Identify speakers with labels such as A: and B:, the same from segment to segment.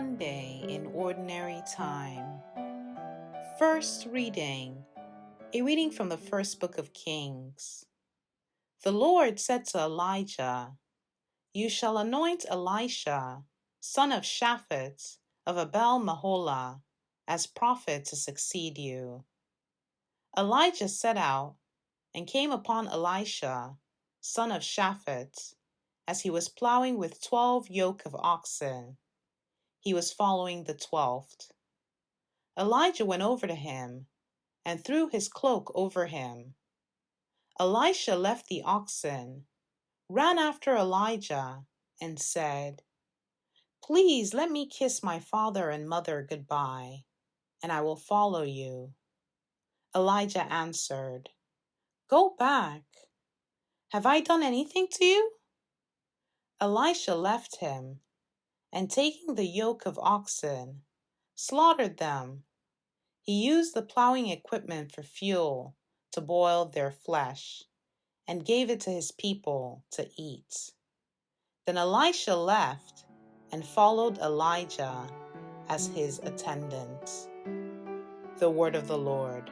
A: Sunday in Ordinary Time. First reading, a reading from the first book of Kings. The Lord said to Elijah, "You shall anoint Elisha, son of Shaphat, of Abel-Meholah, as prophet to succeed you." Elijah set out and came upon Elisha, son of Shaphat, as he was plowing with 12 yoke of oxen. He was following the 12th. Elijah went over to him and threw his cloak over him. Elisha left the oxen, ran after Elijah, and said, "Please let me kiss my father and mother goodbye, and I will follow you." Elijah answered, "Go back. Have I done anything to you?" Elisha left him, and taking the yoke of oxen, slaughtered them. He used the plowing equipment for fuel to boil their flesh, and gave it to his people to eat. Then Elisha left and followed Elijah as his attendant. The word of the Lord.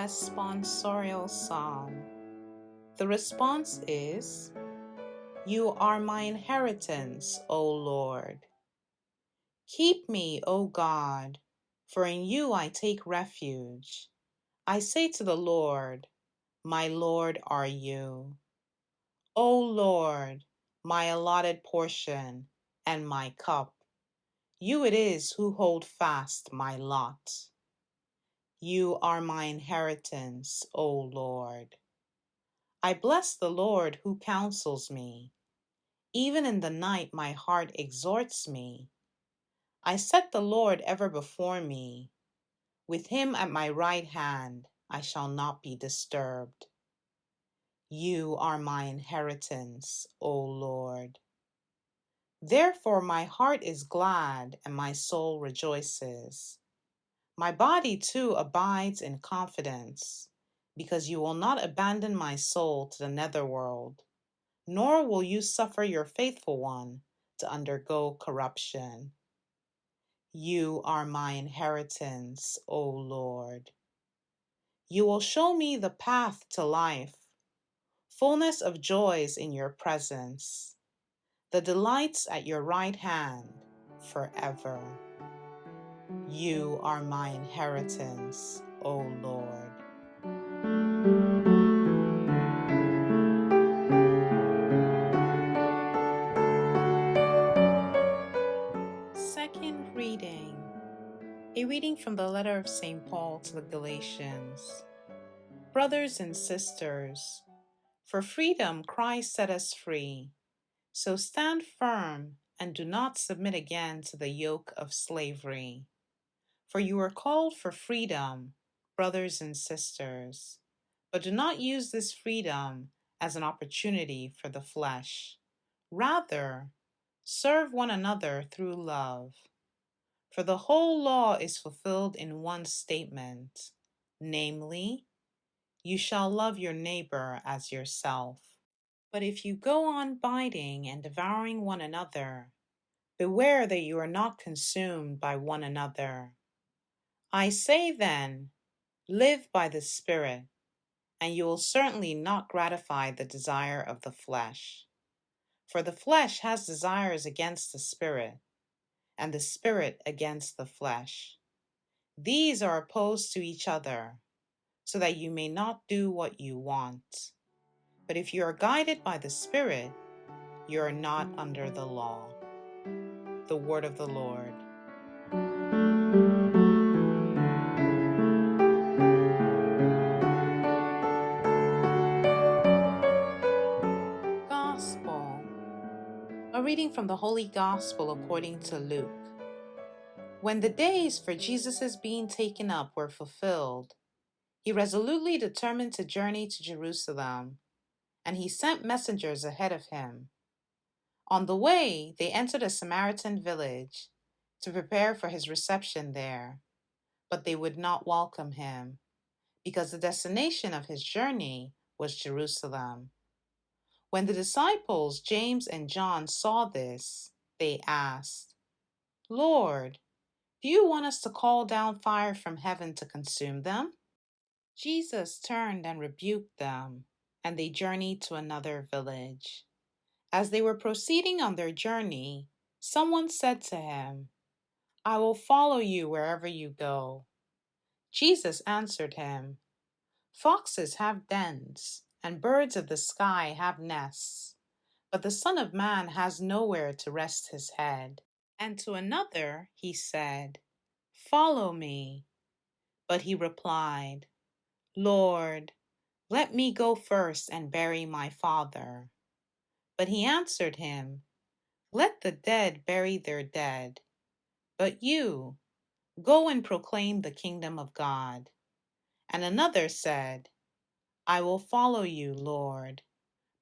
A: Responsorial Psalm. The response is, "You are my inheritance, O Lord. Keep me, O God, for in you I take refuge. I say to the Lord, my Lord are you. O Lord, my allotted portion and my cup, you it is who hold fast my lot. You are my inheritance, O Lord. I bless the Lord who counsels me. Even in the night my heart exhorts me. I set the Lord ever before me. With him at my right hand, I shall not be disturbed. You are my inheritance, O Lord. Therefore my heart is glad and my soul rejoices. My body too abides in confidence, because you will not abandon my soul to the netherworld, nor will you suffer your faithful one to undergo corruption. You are my inheritance, O Lord. You will show me the path to life, fullness of joys in your presence, the delights at your right hand forever. You are my inheritance, O Lord. Second reading, a reading from the letter of St. Paul to the Galatians. Brothers and sisters, for freedom Christ set us free. So stand firm and do not submit again to the yoke of slavery. For you are called for freedom, brothers and sisters, but do not use this freedom as an opportunity for the flesh. Rather, serve one another through love. For the whole law is fulfilled in one statement, namely, you shall love your neighbor as yourself. But if you go on biting and devouring one another, beware that you are not consumed by one another. I say then, live by the Spirit, and you will certainly not gratify the desire of the flesh. For the flesh has desires against the Spirit, and the Spirit against the flesh. These are opposed to each other, so that you may not do what you want. But if you are guided by the Spirit, you are not under the law. The word of the Lord. Gospel. A reading from the Holy Gospel according to Luke. When the days for Jesus' being taken up were fulfilled, he resolutely determined to journey to Jerusalem, and he sent messengers ahead of him. On the way, they entered a Samaritan village to prepare for his reception there, but they would not welcome him, because the destination of his journey was Jerusalem. When the disciples James and John saw this, they asked, "Lord, do you want us to call down fire from heaven to consume them?" Jesus turned and rebuked them, and they journeyed to another village. As they were proceeding on their journey, someone said to him, "I will follow you wherever you go." Jesus answered him, "Foxes have dens, and birds of the sky have nests, but the Son of Man has nowhere to rest his head." And to another he said, "Follow me." But he replied, "Lord, let me go first and bury my father." But he answered him, "Let the dead bury their dead, but you go and proclaim the kingdom of God." And another said, "I will follow you, Lord,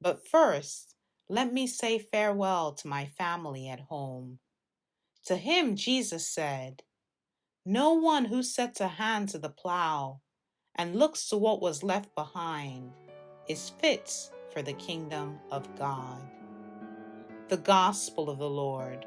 A: but first let me say farewell to my family at home." To him Jesus said, "No one who sets a hand to the plow and looks to what was left behind is fit for the kingdom of God." The Gospel of the Lord.